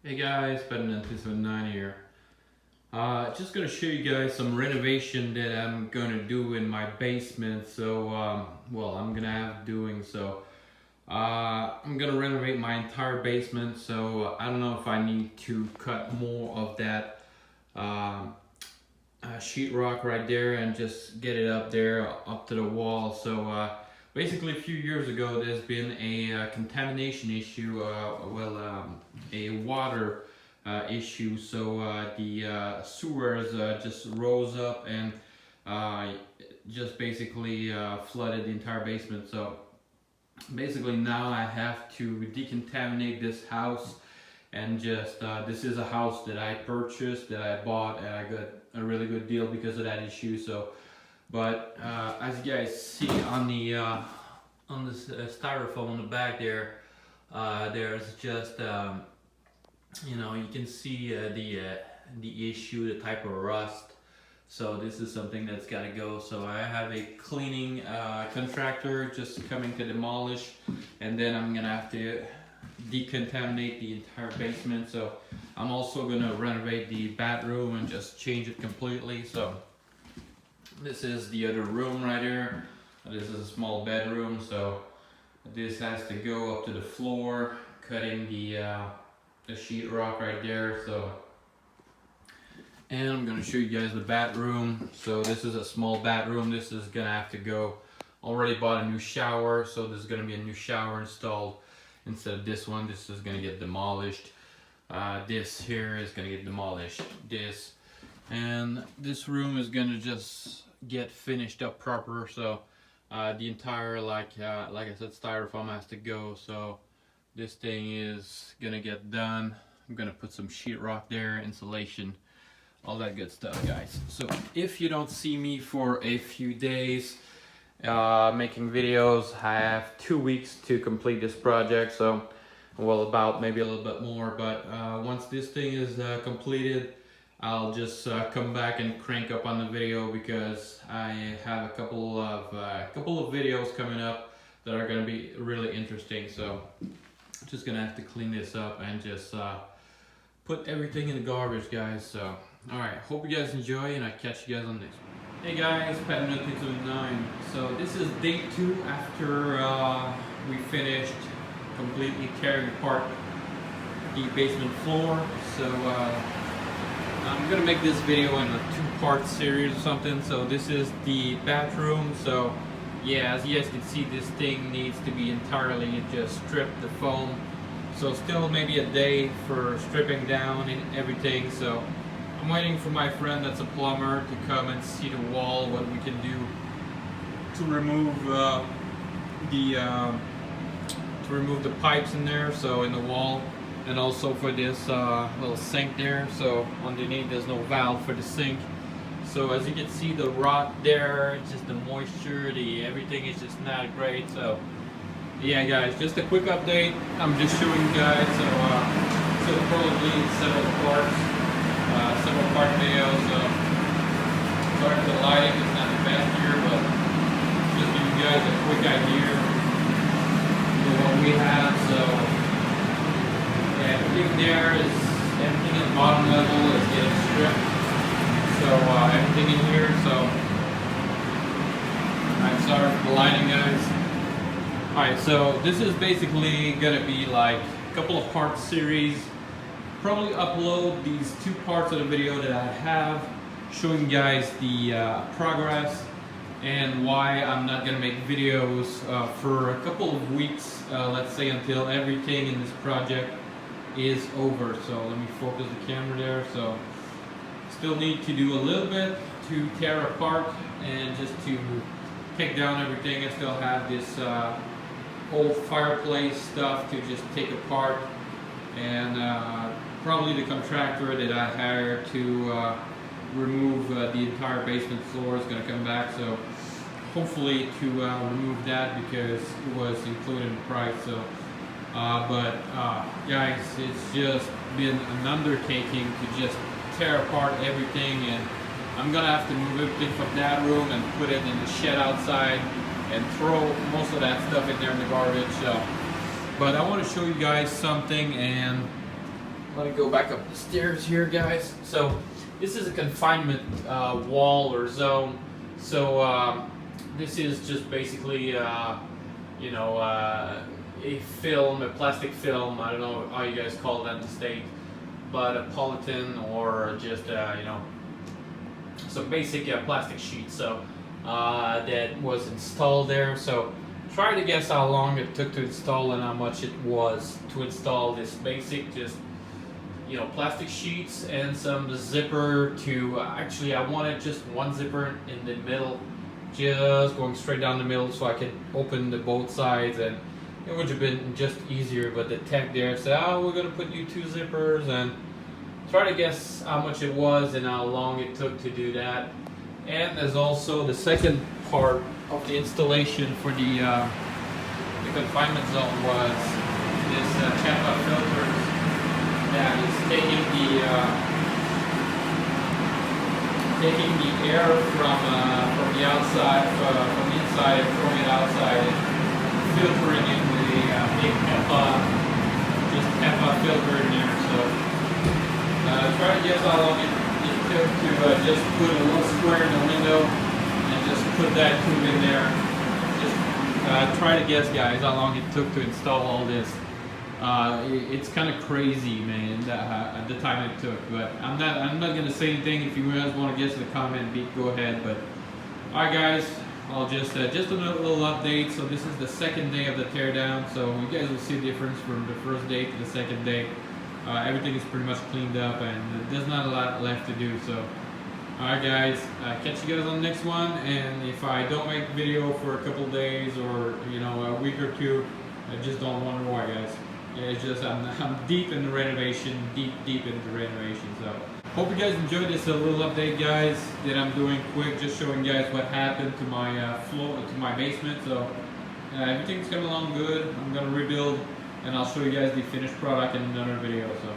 Hey guys, Better9 here. Just gonna show you guys some renovation that I'm gonna do in my basement. I'm gonna have doing so. I'm gonna renovate my entire basement. So I don't know if I need to cut more of that sheetrock right there and just get it up there, up to the wall. Basically, a few years ago, there's been a contamination issue, a water issue. The sewers just rose up and just basically flooded the entire basement. So basically, now I have to decontaminate this house and just this is a house that I purchased, that I bought, and I got a really good deal because of that issue. As you guys see on the styrofoam on the back there, there's just you can see the issue, the type of rust. So this is something that's got to go. So I have a cleaning contractor just coming to demolish, and then I'm gonna have to decontaminate the entire basement. So I'm also gonna renovate the bathroom and just change it completely. So this is the other room right here. This is a small bedroom, so this has to go up to the floor, cutting the sheetrock right there. And I'm gonna show you guys the bathroom. So this is a small bathroom. This is gonna have to go. Already bought a new shower, so there's gonna be a new shower installed instead of this one. This is gonna get demolished. This here is gonna get demolished. And this room is gonna just get finished up proper. So the entire like I said, styrofoam has to go. So this thing is gonna get done. I'm gonna put some sheetrock there, insulation, all that good stuff, guys. So if you don't see me for a few days making videos, I have 2 weeks to complete this project. So about maybe a little bit more, but once this thing is completed, I'll just come back and crank up on the video, because I have a couple of videos coming up that are going to be really interesting. So just gonna have to clean this up and just put everything in the garbage, guys. So alright, hope you guys enjoy, and I catch you guys on next one. Hey guys, Better9. So this is day 2 after we finished completely tearing apart the basement floor. So I'm gonna make this video in a 2-part series or something. So this is the bathroom. So yeah, as you guys can see, this thing needs to be entirely just stripped, the foam. So still maybe a day for stripping down and everything. So I'm waiting for my friend that's a plumber to come and see the wall, what we can do to remove the pipes in there, so in the wall, and also for this little sink there. So underneath there's no valve for the sink. So as you can see, the rot there, it's just the moisture, everything is just not great. So yeah guys, just a quick update. I'm just showing you guys. So probably several part videos. So sorry for the lighting, it's not the best here, but just give you guys a quick idea of what we have. So yeah, everything there is, everything at the bottom level is getting stripped. So everything in here. So I'm sorry for the lighting, guys. Alright, so this is basically gonna be like a couple of part series. Probably upload these 2 parts of the video that I have, showing you guys the progress and why I'm not gonna make videos for a couple of weeks, let's say until everything in this project is over. So let me focus the camera there. So still need to do a little bit to tear apart and just to take down everything. I still have this old fireplace stuff to just take apart, and probably the contractor that I hired to remove the entire basement floor is going to come back. So hopefully to remove that, because it was included in the price. So guys, it's just been an undertaking to just tear apart everything, and I'm gonna have to move everything from that room and put it in the shed outside and throw most of that stuff in there in the garbage. But I want to show you guys something, and let me go back up the stairs here, guys. So this is a confinement wall or zone. So this is just basically you know, a film, a plastic film. I don't know how you guys call that in the state, but a polythene or just you know, some basic plastic sheet. So that was installed there. So try to guess how long it took to install and how much it was to install this basic, just, you know, plastic sheets and some zipper to actually I wanted just one zipper in the middle, just going straight down the middle so I could open the both sides, and it would have been just easier. But the tech there said, oh, we're gonna put you 2 zippers, and try to guess how much it was and how long it took to do that. And there's also the second part of the installation for the confinement zone was this HEPA filters that is taking the air from the outside, from the inside, and throwing it outside, and filtering it with a big HEPA, just HEPA filter in there. So try to guess how long it took to just put a little square in the window and just put that tube in there. Just try to guess, guys, how long it took to install all this. It's kind of crazy, man, at the time it took. But I'm not gonna say anything. If you guys want to guess in the comment, go ahead. But all right, guys, I'll just a little update. So this is the second day of the teardown. So you guys will see the difference from the first day to the second day. Everything is pretty much cleaned up, and there's not a lot left to do. So alright, guys, catch you guys on the next one. And if I don't make a video for a couple days or, you know, a week or two, I just don't wonder why, guys. It's just I'm deep in the renovation, deep into renovation. So hope you guys enjoyed this little update, guys, that I'm doing quick, just showing you guys what happened to my floor, to my basement. So everything's coming along good. I'm gonna rebuild, and I'll show you guys the finished product in another video. So